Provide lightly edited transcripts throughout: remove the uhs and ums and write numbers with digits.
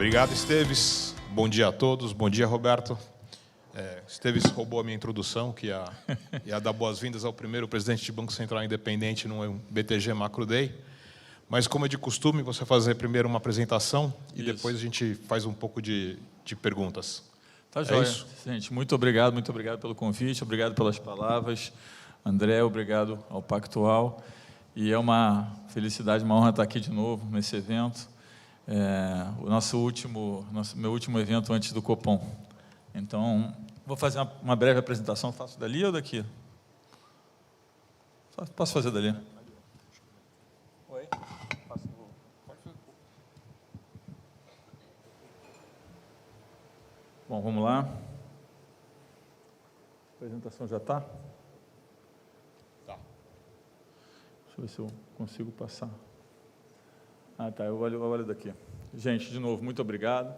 Obrigado, Esteves. Bom dia a todos. Bom dia, Roberto. Esteves roubou a minha introdução, que ia dar boas-vindas ao primeiro presidente de Banco Central Independente no BTG Macro Day. Mas, como é de costume, você fazer primeiro uma apresentação e depois a gente faz um pouco de perguntas. Tá joia. Isso? Gente, muito obrigado pelo convite, obrigado pelas palavras. André, obrigado ao Pactual. E é uma felicidade, uma honra estar aqui de novo nesse evento. Meu último evento antes do Copom. Então, vou fazer uma breve apresentação. Faço dali ou daqui? Posso fazer dali? Oi? Bom, vamos lá. A apresentação já está? Tá. Deixa eu ver se eu consigo passar. Ah, tá, eu olho daqui. Gente, de novo, muito obrigado.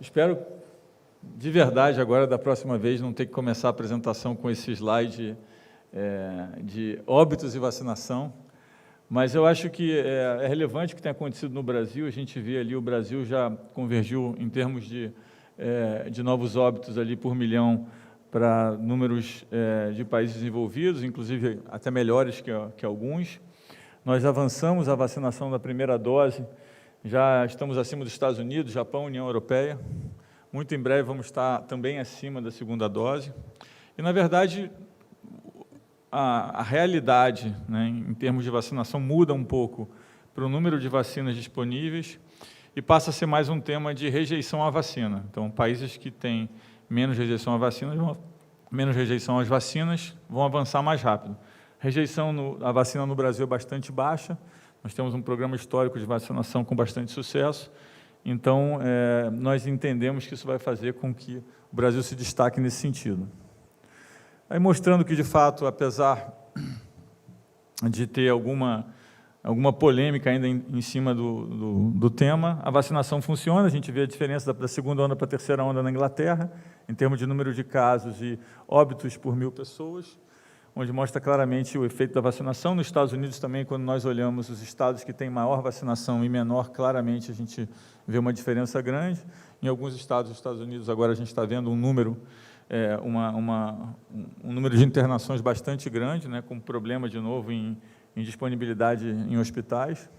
Espero, de verdade, agora, da próxima vez, não ter que começar a apresentação com esse slide de óbitos e vacinação, mas eu acho que é relevante o que tem acontecido no Brasil. A gente vê ali, o Brasil já convergiu em termos de novos óbitos ali por milhão para números de países desenvolvidos, inclusive até melhores que alguns. Nós avançamos a vacinação da primeira dose, já estamos acima dos Estados Unidos, Japão, União Europeia. Muito em breve vamos estar também acima da segunda dose. E, na verdade, a realidade, né, em termos de vacinação, muda um pouco para o número de vacinas disponíveis e passa a ser mais um tema de rejeição à vacina. Então, países que têm menos rejeição às vacinas vão avançar mais rápido. A vacina no Brasil é bastante baixa, nós temos um programa histórico de vacinação com bastante sucesso, então nós entendemos que isso vai fazer com que o Brasil se destaque nesse sentido. Aí mostrando que, de fato, apesar de ter alguma polêmica ainda em cima do tema, a vacinação funciona. A gente vê a diferença da segunda onda para a terceira onda na Inglaterra, em termos de número de casos e óbitos por 1.000 pessoas, onde mostra claramente o efeito da vacinação. Nos Estados Unidos também, quando nós olhamos os estados que têm maior vacinação e menor, claramente a gente vê uma diferença grande. Em alguns estados dos Estados Unidos, agora a gente está vendo um número de internações bastante grande, né, com problema, de novo, em disponibilidade em hospitais.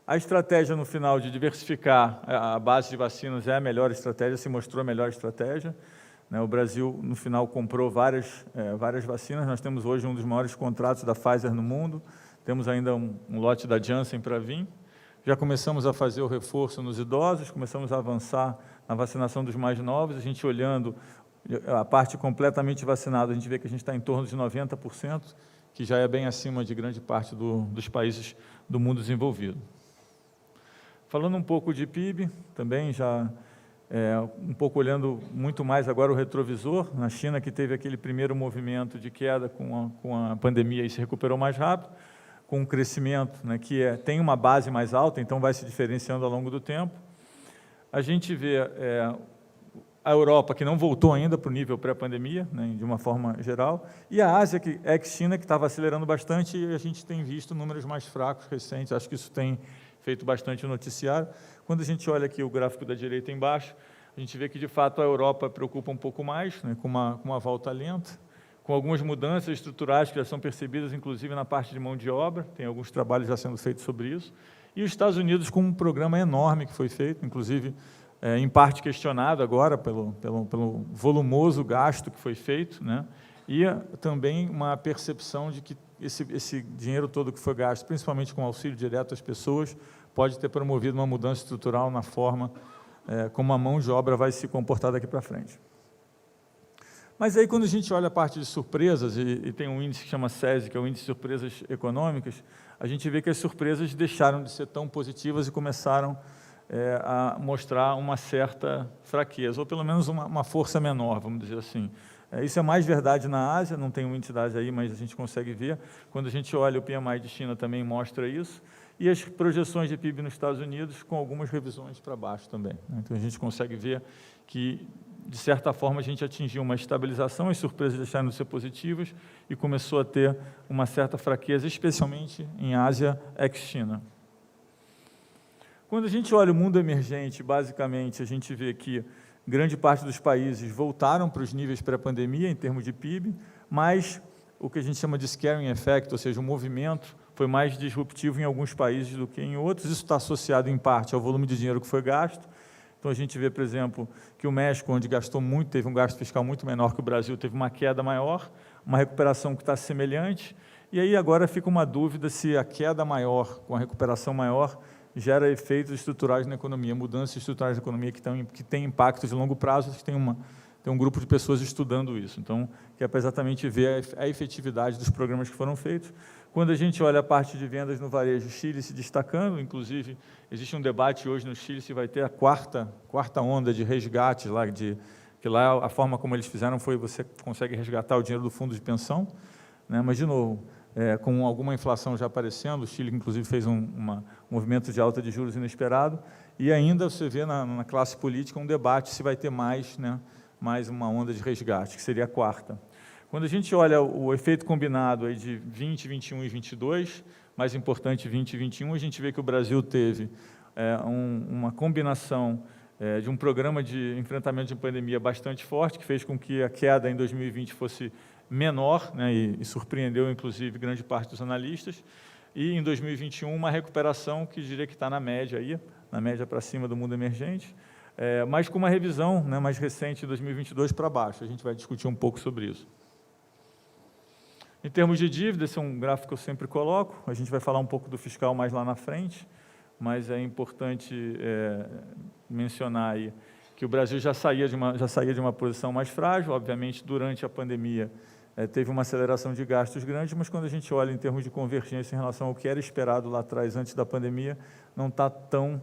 A estratégia, no final, de diversificar a base de vacinas é a melhor estratégia, se mostrou a melhor estratégia. O Brasil, no final, comprou várias vacinas. Nós temos hoje um dos maiores contratos da Pfizer no mundo, temos ainda um lote da Janssen para vir. Já começamos a fazer o reforço nos idosos, começamos a avançar na vacinação dos mais novos. A gente olhando a parte completamente vacinada, a gente vê que a gente está em torno de 90%, que já é bem acima de grande parte dos países do mundo desenvolvido. Falando um pouco de PIB, também já um pouco olhando muito mais agora o retrovisor, na China, que teve aquele primeiro movimento de queda com a pandemia e se recuperou mais rápido, com um crescimento, né, que tem uma base mais alta, então vai se diferenciando ao longo do tempo. A gente vê a Europa, que não voltou ainda para o nível pré-pandemia, né, de uma forma geral, e a Ásia, ex-China, que estava acelerando bastante, e a gente tem visto números mais fracos, recentes. Acho que isso tem feito bastante o noticiário. Quando a gente olha aqui o gráfico da direita embaixo, a gente vê que, de fato, a Europa preocupa um pouco mais, né, com uma volta lenta, com algumas mudanças estruturais que já são percebidas, inclusive na parte de mão de obra, tem alguns trabalhos já sendo feitos sobre isso, e os Estados Unidos com um programa enorme que foi feito, inclusive, em parte questionado agora pelo volumoso gasto que foi feito, né, e também uma percepção de que esse dinheiro todo que foi gasto, principalmente com auxílio direto às pessoas, pode ter promovido uma mudança estrutural na forma como a mão de obra vai se comportar daqui para frente. Mas aí, quando a gente olha a parte de surpresas, e tem um índice que chama SESI, que é o Índice de Surpresas Econômicas, a gente vê que as surpresas deixaram de ser tão positivas e começaram a mostrar uma certa fraqueza, ou pelo menos uma força menor, vamos dizer assim. Isso é mais verdade na Ásia, não tem um índice da Ásia aí, mas a gente consegue ver. Quando a gente olha o PMI de China também mostra isso, e as projeções de PIB nos Estados Unidos com algumas revisões para baixo também. Então, a gente consegue ver que, de certa forma, a gente atingiu uma estabilização, as surpresas deixaram de ser positivas e começou a ter uma certa fraqueza, especialmente em Ásia ex-China. Quando a gente olha o mundo emergente, basicamente, a gente vê que grande parte dos países voltaram para os níveis pré-pandemia, em termos de PIB, mas o que a gente chama de scaring effect, ou seja, o movimento foi mais disruptivo em alguns países do que em outros. Isso está associado, em parte, ao volume de dinheiro que foi gasto. Então, a gente vê, por exemplo, que o México, onde gastou muito, teve um gasto fiscal muito menor que o Brasil, teve uma queda maior, uma recuperação que está semelhante, e aí agora fica uma dúvida se a queda maior, com a recuperação maior, gera efeitos estruturais na economia, mudanças estruturais na economia que têm impactos de longo prazo. Tem um grupo de pessoas estudando isso, então, que é para exatamente ver a efetividade dos programas que foram feitos. Quando a gente olha a parte de vendas no varejo, Chile se destacando, inclusive, existe um debate hoje no Chile se vai ter a quarta onda de resgate, que lá a forma como eles fizeram foi você consegue resgatar o dinheiro do fundo de pensão, né? Mas, de novo, com alguma inflação já aparecendo, o Chile, inclusive, fez um movimento de alta de juros inesperado, e ainda você vê na classe política um debate se vai ter mais uma onda de resgate, que seria a quarta. Quando a gente olha o efeito combinado aí de 20, 21 e 22, mais importante 20 e 21, a gente vê que o Brasil teve uma combinação de um programa de enfrentamento de pandemia bastante forte, que fez com que a queda em 2020 fosse menor, né, e surpreendeu, inclusive, grande parte dos analistas, e em 2021 uma recuperação que diria que está na média para cima do mundo emergente, mas com uma revisão, né, mais recente, de 2022 para baixo. A gente vai discutir um pouco sobre isso. Em termos de dívida, esse é um gráfico que eu sempre coloco, a gente vai falar um pouco do fiscal mais lá na frente, mas é importante mencionar aí que o Brasil já saía de uma posição mais frágil. Obviamente, durante a pandemia, teve uma aceleração de gastos grande, mas quando a gente olha em termos de convergência em relação ao que era esperado lá atrás, antes da pandemia, não está tão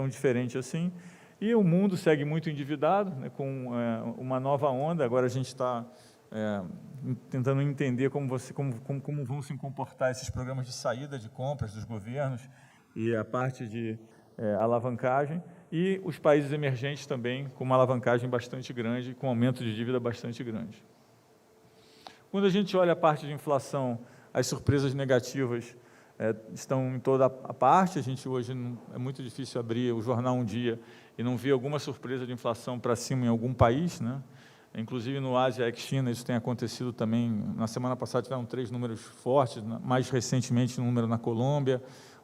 diferente assim. E o mundo segue muito endividado, né, com uma nova onda. Agora a gente está tentando entender como vão se comportar esses programas de saída de compras dos governos e a parte de alavancagem, e os países emergentes também com uma alavancagem bastante grande, com aumento de dívida bastante grande. Quando a gente olha a parte de inflação, as surpresas negativas estão em toda a parte. A gente hoje é muito difícil abrir o jornal um dia e não ver alguma surpresa de inflação para cima em algum país, né? Inclusive no Ásia ex-China isso tem acontecido também. Na semana passada tiveram 3 números fortes, mais recentemente um número na Colômbia,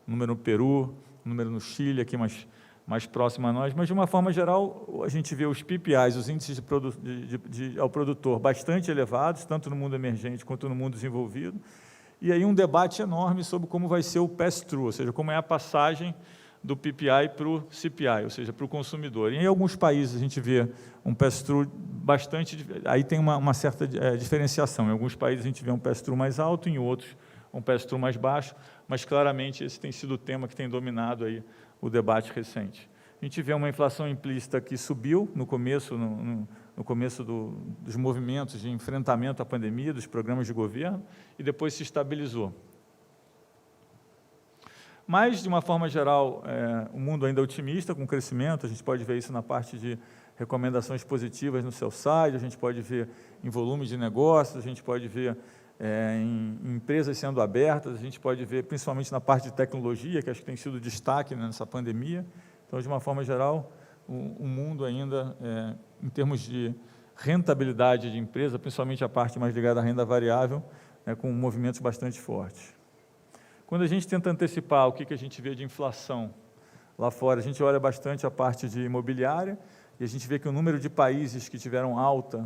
um número no Peru, um número no Chile, aqui mais próximo a nós, mas de uma forma geral a gente vê os PPIs, os índices ao produtor bastante elevados, tanto no mundo emergente quanto no mundo desenvolvido, e aí um debate enorme sobre como vai ser o pass-through, ou seja, como é a passagem do PPI para o CPI, ou seja, para o consumidor. E em alguns países a gente vê um pass-through bastante, aí tem uma certa diferenciação. Em alguns países a gente vê um pass-through mais alto, em outros um pass-through mais baixo, mas claramente esse tem sido o tema que tem dominado aí o debate recente. A gente vê uma inflação implícita que subiu no começo, no começo dos movimentos de enfrentamento à pandemia, dos programas de governo, e depois se estabilizou. Mas, de uma forma geral, o mundo ainda é otimista, com crescimento. A gente pode ver isso na parte de recomendações positivas no seu site, a gente pode ver em volumes de negócios, a gente pode ver em empresas sendo abertas, a gente pode ver principalmente na parte de tecnologia, que acho que tem sido destaque nessa pandemia. Então, de uma forma geral, o mundo ainda, em termos de rentabilidade de empresa, principalmente a parte mais ligada à renda variável, com movimentos bastante fortes. Quando a gente tenta antecipar o que a gente vê de inflação lá fora, a gente olha bastante a parte de imobiliária, e a gente vê que o número de países que tiveram alta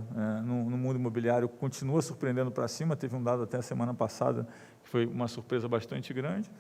no mundo imobiliário continua surpreendendo para cima. Teve um dado até a semana passada, que foi uma surpresa bastante grande.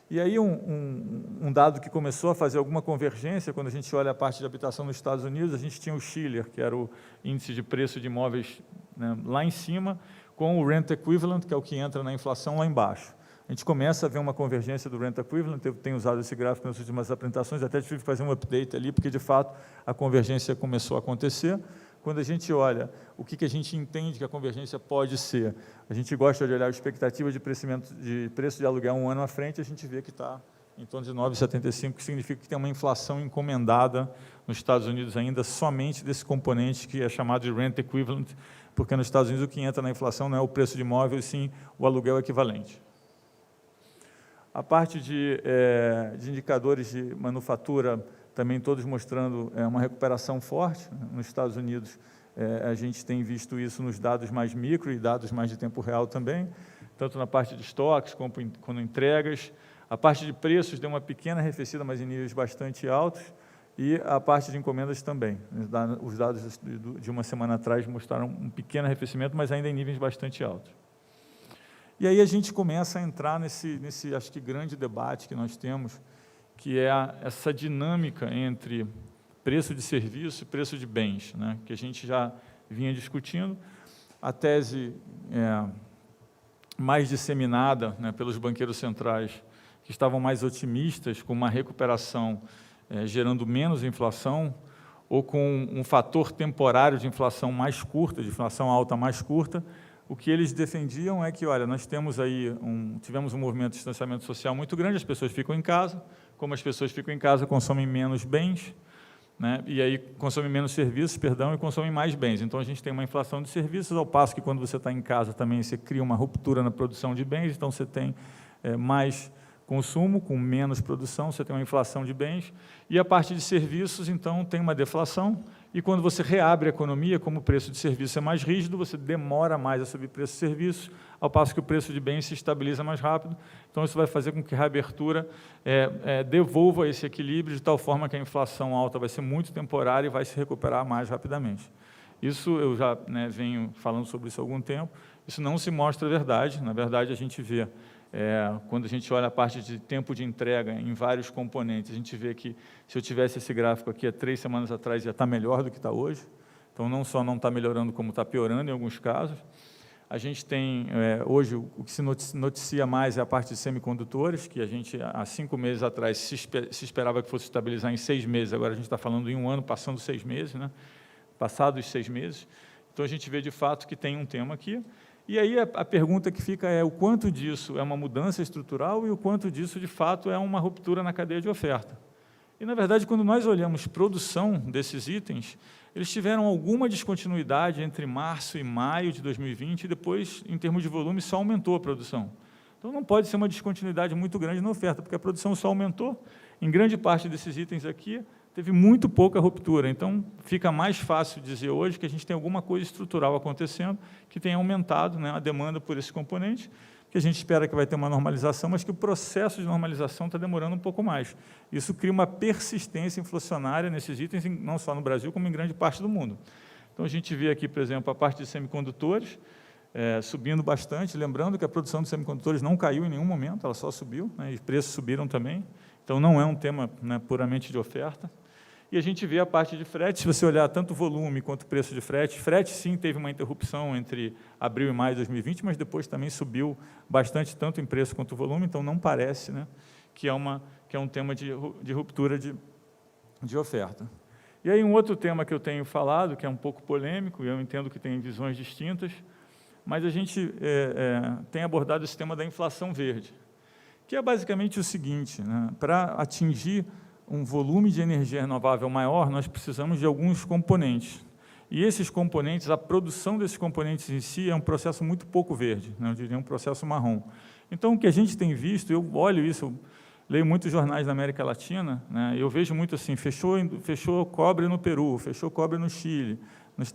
E aí um dado que começou a fazer alguma convergência, quando a gente olha a parte de habitação nos Estados Unidos, a gente tinha o Schiller, que era o índice de preço de imóveis, né, lá em cima, com o Rent Equivalent, que é o que entra na inflação, lá embaixo. A gente começa a ver uma convergência do Rent Equivalent. Eu tenho usado esse gráfico nas últimas apresentações, até tive que fazer um update ali, porque, de fato, a convergência começou a acontecer. Quando a gente olha o que a gente entende que a convergência pode ser, a gente gosta de olhar a expectativa de crescimento de preço de aluguel um ano à frente, a gente vê que está em torno de 9,75, que significa que tem uma inflação encomendada nos Estados Unidos ainda somente desse componente que é chamado de Rent Equivalent, porque nos Estados Unidos o que entra na inflação não é o preço de imóvel, e sim o aluguel equivalente. A parte de indicadores de manufatura, também todos mostrando uma recuperação forte. Nos Estados Unidos, a gente tem visto isso nos dados mais micro e dados mais de tempo real também, tanto na parte de estoques como entregas. A parte de preços deu uma pequena arrefecida, mas em níveis bastante altos, e a parte de encomendas também. Os dados de uma semana atrás mostraram um pequeno arrefecimento, mas ainda em níveis bastante altos. E aí a gente começa a entrar nesse acho que, grande debate que nós temos, que é essa dinâmica entre preço de serviço e preço de bens, né, que a gente já vinha discutindo. A tese mais disseminada, né, pelos banqueiros centrais, que estavam mais otimistas, com uma recuperação gerando menos inflação, ou com um fator temporário de inflação mais curta, de inflação alta mais curta. O que eles defendiam é que, olha, nós temos aí tivemos um movimento de distanciamento social muito grande, as pessoas ficam em casa, como as pessoas ficam em casa, consomem menos bens, né, e aí consomem menos serviços, perdão, e consomem mais bens. Então, a gente tem uma inflação de serviços, ao passo que, quando você está em casa, também você cria uma ruptura na produção de bens, então você tem mais consumo, com menos produção, você tem uma inflação de bens, e a parte de serviços, então, tem uma deflação, e quando você reabre a economia, como o preço de serviço é mais rígido, você demora mais a subir preço de serviços, ao passo que o preço de bens se estabiliza mais rápido. Então, isso vai fazer com que a reabertura devolva esse equilíbrio, de tal forma que a inflação alta vai ser muito temporária e vai se recuperar mais rapidamente. Isso eu já venho falando sobre isso há algum tempo. Isso não se mostra verdade. Na verdade, a gente vê, quando a gente olha a parte de tempo de entrega em vários componentes, a gente vê que, se eu tivesse esse gráfico aqui há 3 semanas atrás, ia estar melhor do que está hoje. Então, não só não está melhorando, como está piorando em alguns casos. A gente tem, hoje, o que se noticia mais é a parte de semicondutores, que a gente, há 5 meses atrás, se esperava que fosse estabilizar em 6 meses, agora a gente está falando em 1 ano, passando 6 meses, né? Passados 6 meses. Então, a gente vê, de fato, que tem um tema aqui. E aí a pergunta que fica é o quanto disso é uma mudança estrutural e o quanto disso, de fato, é uma ruptura na cadeia de oferta. E, na verdade, quando nós olhamos produção desses itens, eles tiveram alguma descontinuidade entre março e maio de 2020 e depois, em termos de volume, só aumentou a produção. Então, não pode ser uma descontinuidade muito grande na oferta, porque a produção só aumentou. Em grande parte desses itens aqui, teve muito pouca ruptura. Então, fica mais fácil dizer hoje que a gente tem alguma coisa estrutural acontecendo que tem aumentado, né, a demanda por esse componente, que a gente espera que vai ter uma normalização, mas que o processo de normalização está demorando um pouco mais. Isso cria uma persistência inflacionária nesses itens, não só no Brasil, como em grande parte do mundo. Então, a gente vê aqui, por exemplo, a parte de semicondutores, subindo bastante, lembrando que a produção de semicondutores não caiu em nenhum momento, ela só subiu, né, e os preços subiram também. Então, não é um tema, né, puramente de oferta. E a gente vê a parte de frete, se você olhar tanto o volume quanto o preço de frete, sim, teve uma interrupção entre abril e maio de 2020, mas depois também subiu bastante, tanto em preço quanto volume, então não parece, né, que é um tema de ruptura de oferta. E aí um outro tema que eu tenho falado, que é um pouco polêmico, e eu entendo que tem visões distintas, mas a gente tem abordado esse tema da inflação verde, que é basicamente o seguinte, né, para atingir um volume de energia renovável maior, nós precisamos de alguns componentes. E esses componentes, a produção desses componentes em si é um processo muito pouco verde, né? Eu diria um processo marrom. Então, o que a gente tem visto, eu olho isso, eu leio muitos jornais da América Latina, né? Eu vejo muito assim, fechou cobre no Peru, fechou cobre no Chile.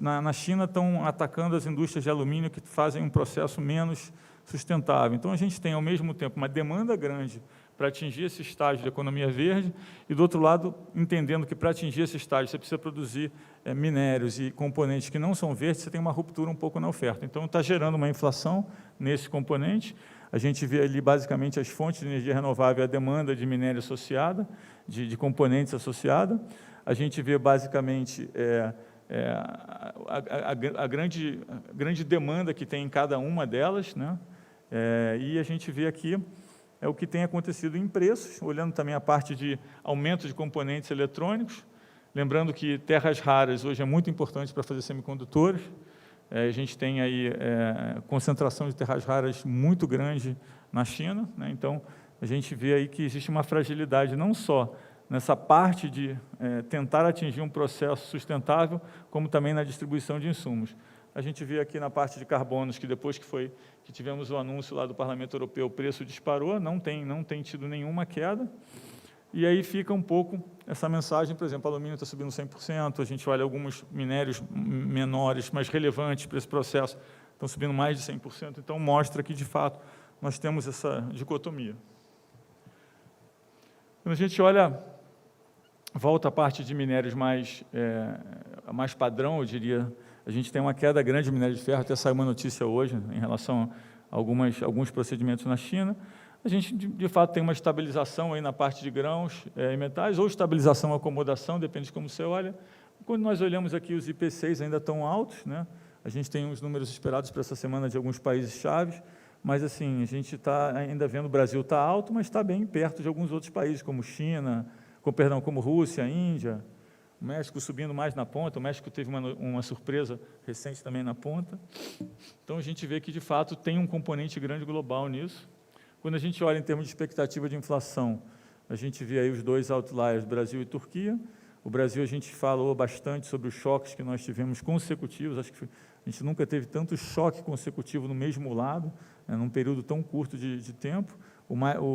Na China estão atacando as indústrias de alumínio que fazem um processo menos sustentável. Então, a gente tem, ao mesmo tempo, uma demanda grande para atingir esse estágio de economia verde, e, do outro lado, entendendo que, para atingir esse estágio, você precisa produzir minérios e componentes que não são verdes, você tem uma ruptura um pouco na oferta. Então, está gerando uma inflação nesse componente. A gente vê ali, basicamente, as fontes de energia renovável e a demanda de minério associada, de componentes associada. A gente vê, basicamente, a grande demanda que tem em cada uma delas, né? E a gente vê aqui o que tem acontecido em preços, olhando também a parte de aumento de componentes eletrônicos, lembrando que terras raras hoje é muito importante para fazer semicondutores. A gente tem aí concentração de terras raras muito grande na China, né? Então, a gente vê aí que existe uma fragilidade não só nessa parte de tentar atingir um processo sustentável, como também na distribuição de insumos. A gente vê aqui na parte de carbonos que depois que tivemos o anúncio lá do Parlamento Europeu, o preço disparou, não tem tido nenhuma queda. E aí fica um pouco essa mensagem, por exemplo, o alumínio está subindo 100%, a gente olha alguns minérios menores, mais relevantes para esse processo, estão subindo mais de 100%, então mostra que, de fato, nós temos essa dicotomia. Quando a gente olha, volta à parte de minérios mais padrão, eu diria, a gente tem uma queda grande de minério de ferro, até saiu uma notícia hoje em relação a alguns procedimentos na China. A gente, de fato, tem uma estabilização aí na parte de grãos e metais, ou estabilização ou acomodação, depende de como você olha. Quando nós olhamos aqui, os IPCs ainda estão altos, né? A gente tem os números esperados para essa semana de alguns países chaves, mas assim, a gente está ainda vendo o Brasil está alto, mas está bem perto de alguns outros países, como China, como Rússia, Índia, o México subindo mais na ponta, o México teve uma surpresa recente também na ponta. Então, a gente vê que, de fato, tem um componente grande global nisso. Quando a gente olha em termos de expectativa de inflação, a gente vê aí os dois outliers, Brasil e Turquia. O Brasil, a gente falou bastante sobre os choques que nós tivemos consecutivos, acho que a gente nunca teve tanto choque consecutivo no mesmo lado, num período tão curto de tempo, o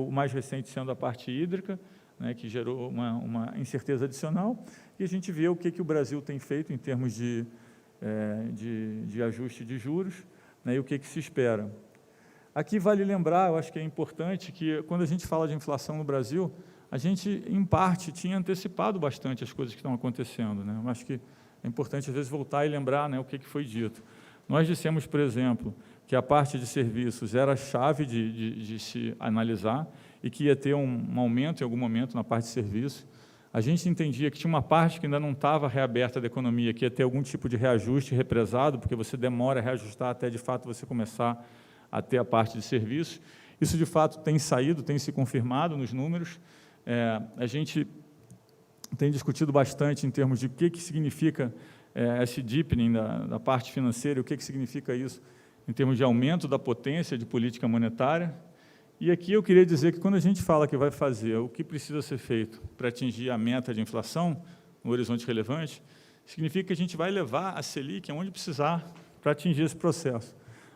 mais recente sendo a parte hídrica, né, que gerou uma incerteza adicional, e a gente vê o que o Brasil tem feito em termos de ajuste de juros, né, e o que se espera. Aqui vale lembrar, eu acho que é importante, que quando a gente fala de inflação no Brasil, a gente, em parte, tinha antecipado bastante as coisas que estão acontecendo, né? Eu acho que é importante, às vezes, voltar e lembrar, né, o que foi dito. Nós dissemos, por exemplo, que a parte de serviços era a chave de se analisar e que ia ter um aumento em algum momento na parte de serviços. A gente entendia que tinha uma parte que ainda não estava reaberta da economia, que ia ter algum tipo de reajuste represado, porque você demora a reajustar até, de fato, você começar a ter a parte de serviços. Isso, de fato, tem saído, tem se confirmado nos números. A gente tem discutido bastante em termos de o que significa esse deepening da parte financeira, o que significa isso em termos de aumento da potência de política monetária. E aqui eu queria dizer que, quando a gente fala que vai fazer o que precisa ser feito para atingir a meta de inflação, no horizonte relevante, significa que a gente vai levar a Selic aonde precisar para atingir esse processo.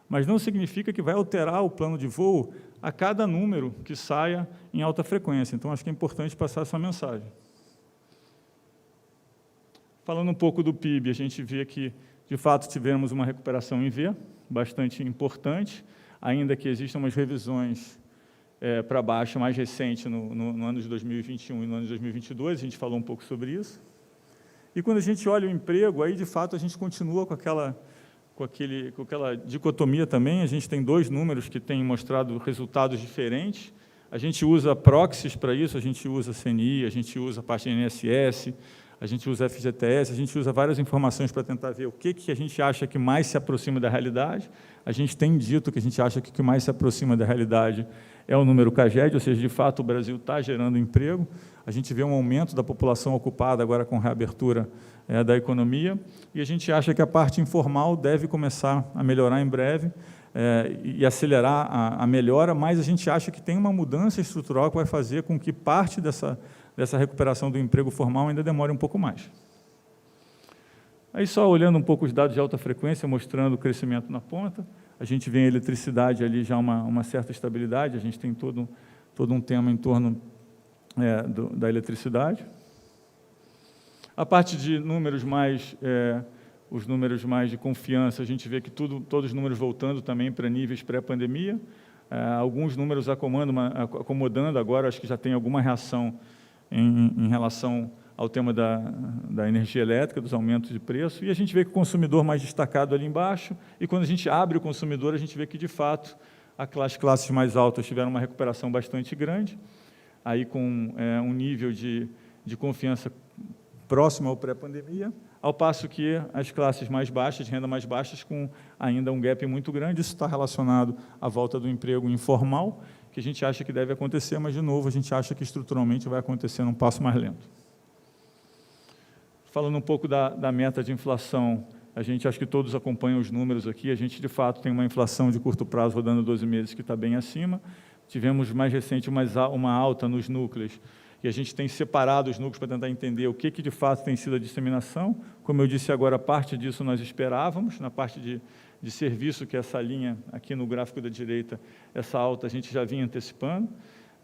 Mas não significa que vai alterar o plano de voo a cada número que saia em alta frequência. Então, acho que é importante passar essa mensagem. Falando um pouco do PIB, a gente vê que, de fato, tivemos uma recuperação em V, bastante importante, ainda que existam umas revisões para baixo mais recente no ano de 2021 e no ano de 2022, a gente falou um pouco sobre isso. E quando a gente olha o emprego, aí, de fato, a gente continua com aquela dicotomia também. A gente tem dois números que têm mostrado resultados diferentes. A gente usa proxies para isso, a gente usa CNI, a gente usa a parte INSS, a gente usa FGTS, a gente usa várias informações para tentar ver o que a gente acha que mais se aproxima da realidade. A gente tem dito que a gente acha que o que mais se aproxima da realidade é o número CAGED, ou seja, de fato, o Brasil está gerando emprego. A gente vê um aumento da população ocupada agora com reabertura da economia, e a gente acha que a parte informal deve começar a melhorar em breve e acelerar a melhora, mas a gente acha que tem uma mudança estrutural que vai fazer com que parte dessa recuperação do emprego formal ainda demore um pouco mais. Aí, só olhando um pouco os dados de alta frequência, mostrando o crescimento na ponta, a gente vê a eletricidade ali já uma certa estabilidade, a gente tem todo um tema em torno da eletricidade. A parte de números os números mais de confiança, a gente vê que todos os números voltando também para níveis pré-pandemia, alguns números acomodando agora, acho que já tem alguma reação em relação ao tema da energia elétrica, dos aumentos de preço, e a gente vê que o consumidor mais destacado ali embaixo, e quando a gente abre o consumidor, a gente vê que, de fato, as classes mais altas tiveram uma recuperação bastante grande, aí com um nível de confiança próximo ao pré-pandemia, ao passo que as classes mais baixas, de renda mais baixas, com ainda um gap muito grande. Isso está relacionado à volta do emprego informal, que a gente acha que deve acontecer, mas, de novo, a gente acha que estruturalmente vai acontecer num passo mais lento. Falando um pouco da meta de inflação, a gente acha que todos acompanham os números aqui, a gente, de fato, tem uma inflação de curto prazo rodando 12 meses que está bem acima. Tivemos, mais recente, uma alta nos núcleos, e a gente tem separado os núcleos para tentar entender o que de fato tem sido a disseminação. Como eu disse agora, parte disso nós esperávamos, na parte de serviço, que é essa linha aqui no gráfico da direita, essa alta a gente já vinha antecipando.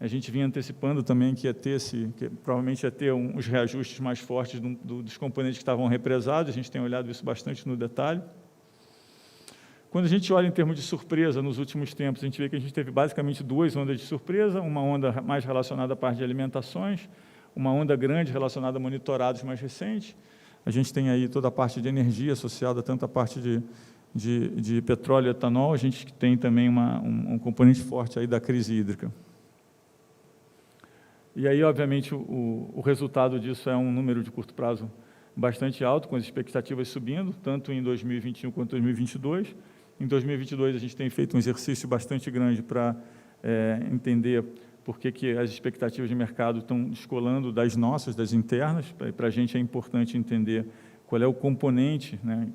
A gente vinha antecipando também que provavelmente ia ter uns reajustes mais fortes dos componentes que estavam represados, a gente tem olhado isso bastante no detalhe. Quando a gente olha em termos de surpresa, nos últimos tempos, a gente vê que a gente teve basicamente 2 ondas de surpresa, uma onda mais relacionada à parte de alimentações, uma onda grande relacionada a monitorados mais recentes. A gente tem aí toda a parte de energia associada, tanto a parte de petróleo e etanol, a gente tem também um componente forte aí da crise hídrica. E aí, obviamente, o resultado disso é um número de curto prazo bastante alto, com as expectativas subindo, tanto em 2021 quanto em 2022. Em 2022, a gente tem feito um exercício bastante grande para entender por que as expectativas de mercado estão descolando das nossas, das internas. Para a gente é importante entender qual é o componente, né,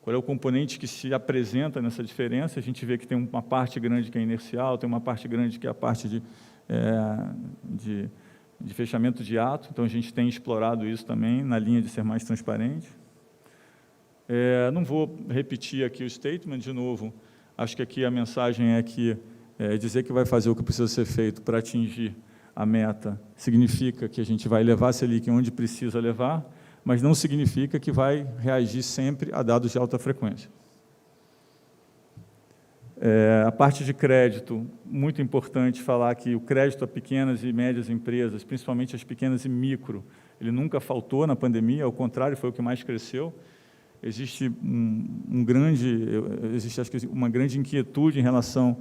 qual é o componente que se apresenta nessa diferença. A gente vê que tem uma parte grande que é inercial, tem uma parte grande que é a parte de fechamento de ato, então a gente tem explorado isso também na linha de ser mais transparente. Não vou repetir aqui o statement de novo, acho que aqui a mensagem é que dizer que vai fazer o que precisa ser feito para atingir a meta significa que a gente vai levar a Selic onde precisa levar, mas não significa que vai reagir sempre a dados de alta frequência. A parte de crédito, muito importante falar que o crédito a pequenas e médias empresas, principalmente as pequenas e micro, ele nunca faltou na pandemia, ao contrário, foi o que mais cresceu. Existe acho que uma grande inquietude em relação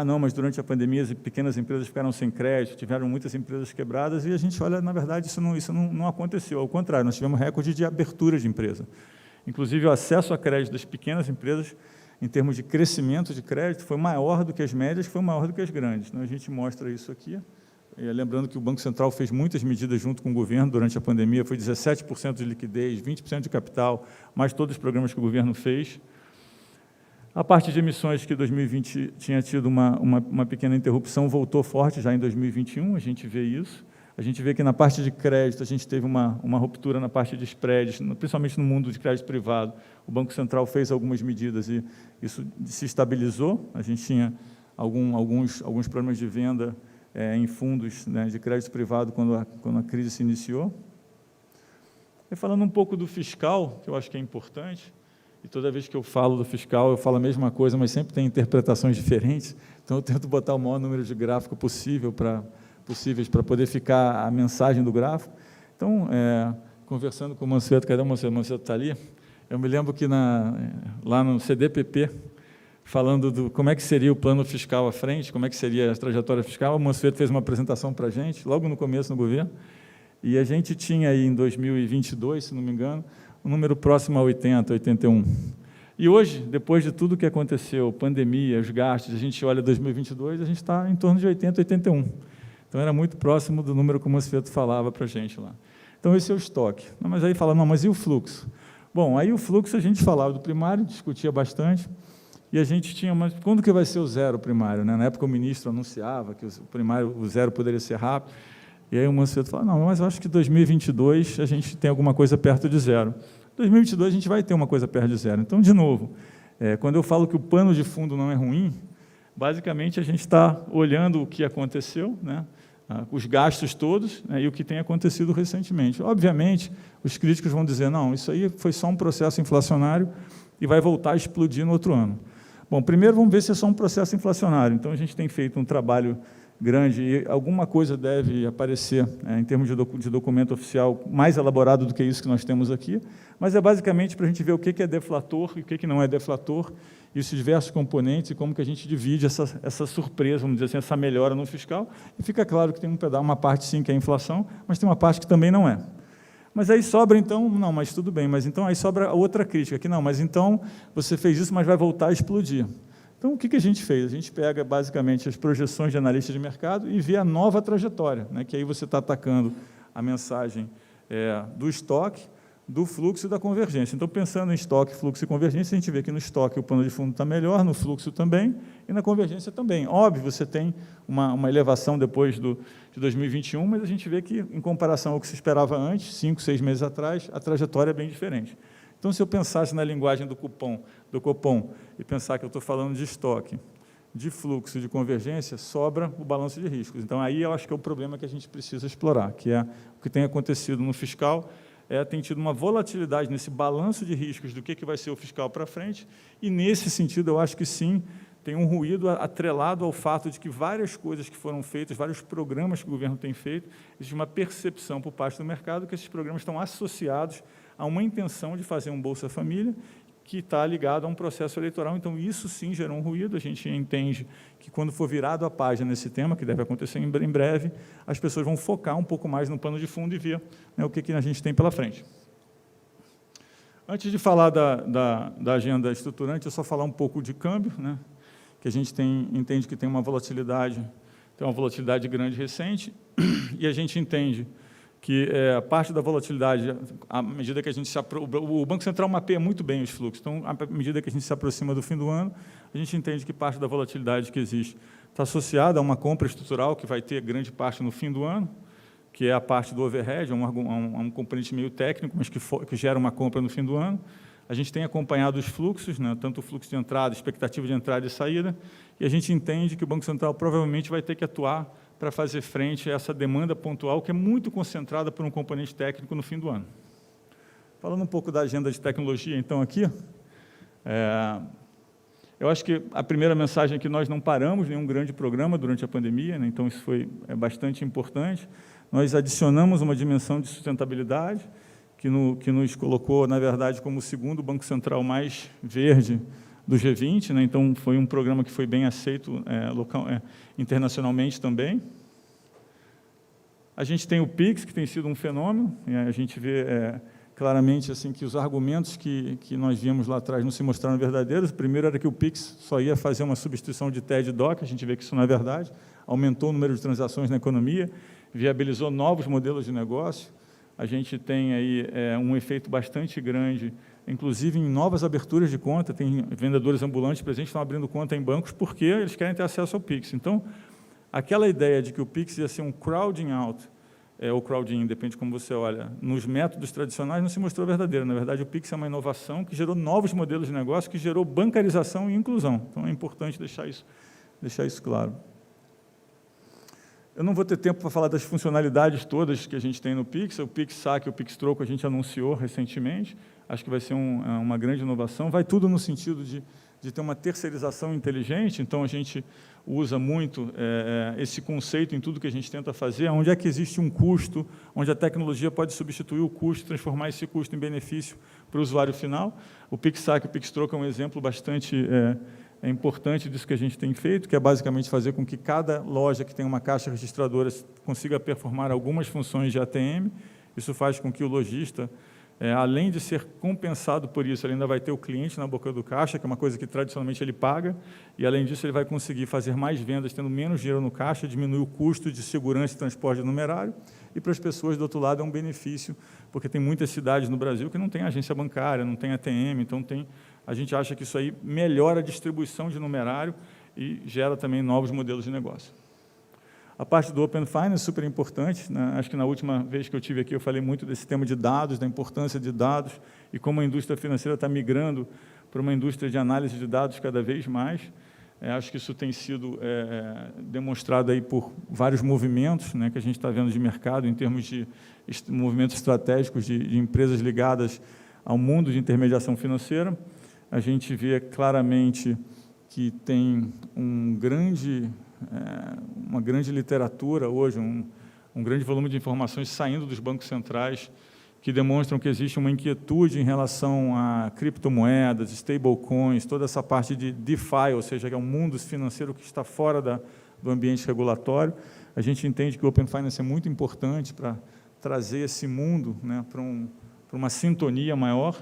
não, mas durante a pandemia as pequenas empresas ficaram sem crédito, tiveram muitas empresas quebradas, e a gente olha, na verdade, isso não aconteceu, ao contrário, nós tivemos recorde de abertura de empresa. Inclusive, o acesso a crédito das pequenas empresas, em termos de crescimento de crédito, foi maior do que as médias, foi maior do que as grandes. Então, a gente mostra isso aqui. Lembrando que o Banco Central fez muitas medidas junto com o governo durante a pandemia, foi 17% de liquidez, 20% de capital, mais todos os programas que o governo fez. A parte de emissões, que 2020 tinha tido uma pequena interrupção, voltou forte já em 2021, a gente vê isso. A gente vê que na parte de crédito a gente teve uma ruptura na parte de spreads, principalmente no mundo de crédito privado. O Banco Central fez algumas medidas e isso se estabilizou. A gente tinha alguns problemas de venda em fundos, né, de crédito privado quando a crise se iniciou. E falando um pouco do fiscal, que eu acho que é importante, e toda vez que eu falo do fiscal, eu falo a mesma coisa, mas sempre tem interpretações diferentes, então eu tento botar o maior número de gráfico possíveis para poder ficar a mensagem do gráfico. Então, conversando com o Mansueto, cadê o Mansueto? O Mansueto está ali. Eu me lembro que lá no CDPP, falando do como é que seria o plano fiscal à frente, como é que seria a trajetória fiscal, o Mansueto fez uma apresentação para a gente, logo no começo no governo, e a gente tinha aí em 2022, se não me engano, um número próximo a 80, 81. E hoje, depois de tudo que aconteceu, pandemia, os gastos, a gente olha 2022, a gente está em torno de 80, 81. Então, era muito próximo do número que o Mansueto falava para a gente lá. Então, esse é o estoque. Mas aí fala, mas e o fluxo? Bom, aí o fluxo a gente falava do primário, discutia bastante, e a gente tinha, mas quando que vai ser o zero primário? Né? Na época o ministro anunciava que o zero poderia ser rápido, e aí o Mansueto falava, não, mas eu acho que 2022 a gente tem alguma coisa perto de zero. 2022 a gente vai ter uma coisa perto de zero. Então, de novo, quando eu falo que o pano de fundo não é ruim, basicamente a gente está olhando o que aconteceu, né? Os gastos todos, né, e o que tem acontecido recentemente. Obviamente, os críticos vão dizer, não, isso aí foi só um processo inflacionário e vai voltar a explodir no outro ano. Bom, primeiro vamos ver se é só um processo inflacionário. Então, a gente tem feito um trabalho grande e alguma coisa deve aparecer em termos de documento oficial mais elaborado do que isso que nós temos aqui, mas é basicamente para a gente ver o que é deflator e o que não é deflator, e esses diversos componentes e como que a gente divide essa surpresa, vamos dizer assim, essa melhora no fiscal, e fica claro que tem uma parte sim que é inflação, mas tem uma parte que também não é. Mas aí sobra, então, não, mas tudo bem, mas então aí sobra outra crítica, que não, mas então você fez isso, mas vai voltar a explodir. Então, o que a gente fez? A gente pega, basicamente, as projeções de analistas de mercado e vê a nova trajetória, né, que aí você está atacando a mensagem do estoque, do fluxo e da convergência. Então, pensando em estoque, fluxo e convergência, a gente vê que no estoque o pano de fundo está melhor, no fluxo também, e na convergência também. Óbvio, você tem uma elevação depois de 2021, mas a gente vê que, em comparação ao que se esperava antes, 5, 6 meses atrás, a trajetória é bem diferente. Então, se eu pensasse na linguagem do Copom, e pensar que eu estou falando de estoque, de fluxo, de convergência, sobra o balanço de riscos. Então, aí eu acho que é o problema que a gente precisa explorar, que é o que tem acontecido no fiscal, tem tido uma volatilidade nesse balanço de riscos do que vai ser o fiscal para frente, e, nesse sentido, eu acho que sim, tem um ruído atrelado ao fato de que várias coisas que foram feitas, vários programas que o governo tem feito, existe uma percepção por parte do mercado que esses programas estão associados a uma intenção de fazer um Bolsa Família, que está ligado a um processo eleitoral. Então, isso sim gerou um ruído. A gente entende que, quando for virado a página nesse tema, que deve acontecer em breve, as pessoas vão focar um pouco mais no pano de fundo e ver, né, o que a gente tem pela frente. Antes de falar da agenda estruturante, eu só falar um pouco de câmbio, né, que a gente entende que tem uma volatilidade grande recente, e a gente entende que a parte da volatilidade, à medida que a gente o Banco Central mapeia muito bem os fluxos, então, à medida que a gente se aproxima do fim do ano, a gente entende que parte da volatilidade que existe está associada a uma compra estrutural que vai ter grande parte no fim do ano, que é a parte do overhead, um componente meio técnico, mas que gera uma compra no fim do ano. A gente tem acompanhado os fluxos, né, tanto o fluxo de entrada, expectativa de entrada e saída, e a gente entende que o Banco Central provavelmente vai ter que atuar para fazer frente a essa demanda pontual, que é muito concentrada por um componente técnico no fim do ano. Falando um pouco da agenda de tecnologia, então, aqui, eu acho que a primeira mensagem é que nós não paramos nenhum grande programa durante a pandemia, né, então isso foi bastante importante. Nós adicionamos uma dimensão de sustentabilidade, que nos colocou, na verdade, como o segundo Banco Central mais verde do G20, né? Então, foi um programa que foi bem aceito internacionalmente também. A gente tem o PIX, que tem sido um fenômeno, e a gente vê claramente assim, que os argumentos que nós vimos lá atrás não se mostraram verdadeiros. O primeiro era que o PIX só ia fazer uma substituição de TED e DOC, a gente vê que isso não é verdade, aumentou o número de transações na economia, viabilizou novos modelos de negócio. A gente tem aí um efeito bastante grande, inclusive em novas aberturas de conta, tem vendedores ambulantes presentes que estão abrindo conta em bancos porque eles querem ter acesso ao PIX. Então, aquela ideia de que o PIX ia ser um crowding out, ou crowding, depende de como você olha, nos métodos tradicionais não se mostrou verdadeiro. Na verdade, o PIX é uma inovação que gerou novos modelos de negócio, que gerou bancarização e inclusão. Então, é importante deixar isso claro. Eu não vou ter tempo para falar das funcionalidades todas que a gente tem no PIX. O PIX Saque e o PIX Troco a gente anunciou recentemente. Acho que vai ser uma grande inovação. Vai tudo no sentido de ter uma terceirização inteligente. Então, a gente usa muito esse conceito em tudo que a gente tenta fazer, onde é que existe um custo, onde a tecnologia pode substituir o custo, transformar esse custo em benefício para o usuário final. O PIX Saque e o PIX Troco é um exemplo bastante importante disso que a gente tem feito, que é basicamente fazer com que cada loja que tem uma caixa registradora consiga performar algumas funções de ATM. Isso faz com que o lojista, além de ser compensado por isso, ele ainda vai ter o cliente na boca do caixa, que é uma coisa que tradicionalmente ele paga, e, além disso, ele vai conseguir fazer mais vendas, tendo menos dinheiro no caixa, diminuir o custo de segurança e transporte numerário, e para as pessoas, do outro lado, é um benefício, porque tem muitas cidades no Brasil que não tem agência bancária, não tem ATM, então a gente acha que isso aí melhora a distribuição de numerário e gera também novos modelos de negócio. A parte do Open Finance é super importante, né? Acho que na última vez que eu estive aqui eu falei muito desse tema de dados, da importância de dados e como a indústria financeira está migrando para uma indústria de análise de dados cada vez mais. Acho que isso tem sido demonstrado aí por vários movimentos, né, que a gente está vendo de mercado em termos de movimentos estratégicos de empresas ligadas ao mundo de intermediação financeira. A gente vê claramente que tem uma grande literatura hoje, um grande volume de informações saindo dos bancos centrais que demonstram que existe uma inquietude em relação a criptomoedas, stablecoins, toda essa parte de DeFi, ou seja, que é um mundo financeiro que está fora do ambiente regulatório. A gente entende que o Open Finance é muito importante para trazer esse mundo, né, para uma sintonia maior.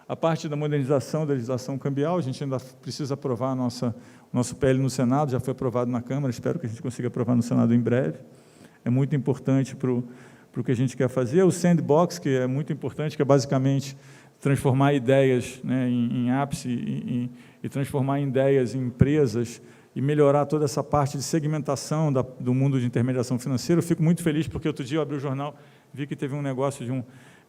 A parte da modernização da legislação cambial, a gente ainda precisa aprovar o nosso PL no Senado, já foi aprovado na Câmara, espero que a gente consiga aprovar no Senado em breve. É muito importante para o que a gente quer fazer. O Sandbox, que é muito importante, que é basicamente transformar ideias, né, em apps e transformar ideias em empresas e melhorar toda essa parte de segmentação do mundo de intermediação financeira. Eu fico muito feliz porque outro dia eu abri o jornal, vi que teve um negócio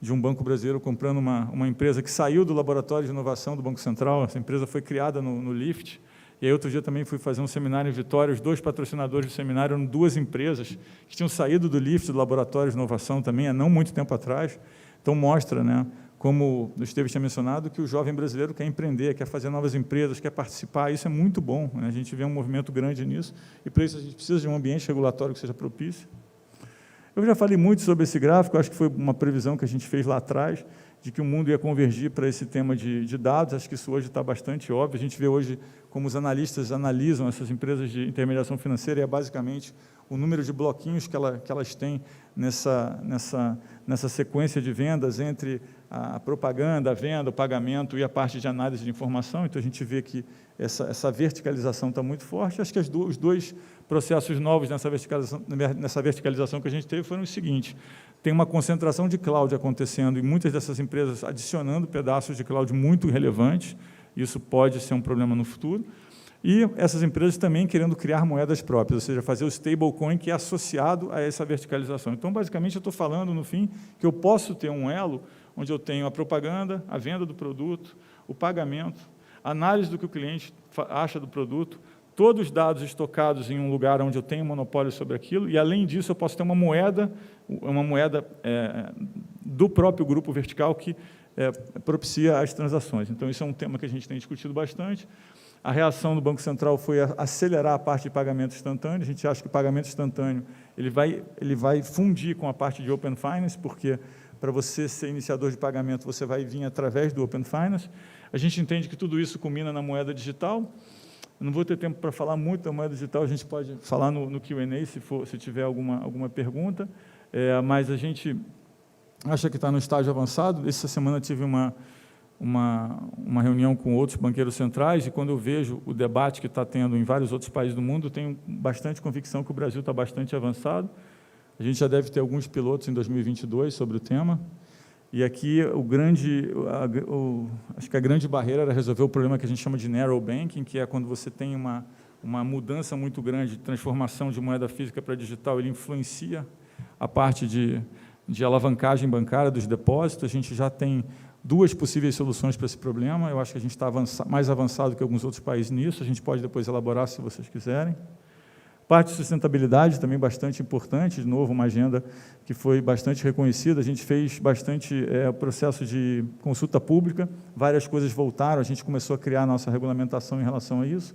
de um banco brasileiro comprando uma empresa que saiu do laboratório de inovação do Banco Central. Essa empresa foi criada no Lift. E aí, outro dia também fui fazer um seminário em Vitória, os 2 patrocinadores do seminário eram 2 empresas que tinham saído do Lift, do laboratório de inovação também, há não muito tempo atrás. Então, mostra, né, como o Esteves tinha mencionado, que o jovem brasileiro quer empreender, quer fazer novas empresas, quer participar, isso é muito bom, né? A gente vê um movimento grande nisso, e para isso a gente precisa de um ambiente regulatório que seja propício. Eu já falei muito sobre esse gráfico, acho que foi uma previsão que a gente fez lá atrás, de que o mundo ia convergir para esse tema de dados, acho que isso hoje está bastante óbvio, a gente vê hoje como os analistas analisam essas empresas de intermediação financeira, e é basicamente o número de bloquinhos que elas têm nessa sequência de vendas entre a propaganda, a venda, o pagamento e a parte de análise de informação. Então, a gente vê que essa verticalização está muito forte. Acho que os 2 processos novos nessa verticalização que a gente teve foram os seguintes: tem uma concentração de cloud acontecendo e muitas dessas empresas adicionando pedaços de cloud muito relevantes, isso pode ser um problema no futuro, e essas empresas também querendo criar moedas próprias, ou seja, fazer o stablecoin que é associado a essa verticalização. Então, basicamente, eu estou falando, no fim, que eu posso ter um elo onde eu tenho a propaganda, a venda do produto, o pagamento, a análise do que o cliente acha do produto, todos os dados estocados em um lugar onde eu tenho monopólio sobre aquilo, e, além disso, eu posso ter uma moeda do próprio grupo vertical que propicia as transações. Então, isso é um tema que a gente tem discutido bastante. A reação do Banco Central foi acelerar a parte de pagamento instantâneo. A gente acha que o pagamento instantâneo ele vai fundir com a parte de Open Finance, porque para você ser iniciador de pagamento, você vai vir através do Open Finance. A gente entende que tudo isso culmina na moeda digital. Eu não vou ter tempo para falar muito da moeda digital, a gente pode falar no Q&A se tiver alguma pergunta, mas a gente acha que está no estágio avançado. Essa semana tive uma reunião com outros banqueiros centrais, e quando eu vejo o debate que está tendo em vários outros países do mundo, tenho bastante convicção que o Brasil está bastante avançado. A gente já deve ter alguns pilotos em 2022 sobre o tema, e aqui acho que a grande barreira era resolver o problema que a gente chama de narrow banking, que é quando você tem uma mudança muito grande de transformação de moeda física para digital, ele influencia a parte de alavancagem bancária dos depósitos. A gente já tem 2 possíveis soluções para esse problema. Eu acho que a gente está mais avançado que alguns outros países nisso. A gente pode depois elaborar, se vocês quiserem. Parte de sustentabilidade, também bastante importante. De novo, uma agenda que foi bastante reconhecida. A gente fez bastante processo de consulta pública. Várias coisas voltaram. A gente começou a criar a nossa regulamentação em relação a isso.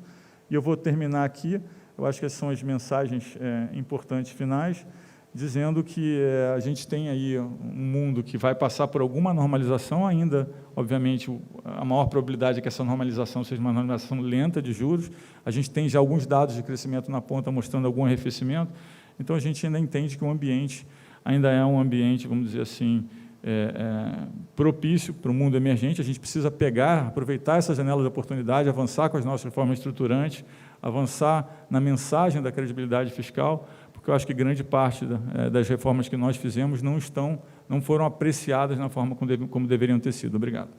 E eu vou terminar aqui. Eu acho que essas são as mensagens importantes finais, dizendo que a gente tem aí um mundo que vai passar por alguma normalização ainda. Obviamente, a maior probabilidade é que essa normalização seja uma normalização lenta de juros. A gente tem já alguns dados de crescimento na ponta mostrando algum arrefecimento. Então, a gente ainda entende que o ambiente ainda é um ambiente, vamos dizer assim, propício para o mundo emergente. A gente precisa aproveitar essa janela de oportunidade, avançar com as nossas reformas estruturantes, avançar na mensagem da credibilidade fiscal, porque eu acho que grande parte das reformas que nós fizemos não foram apreciadas na forma como deveriam ter sido. Obrigado.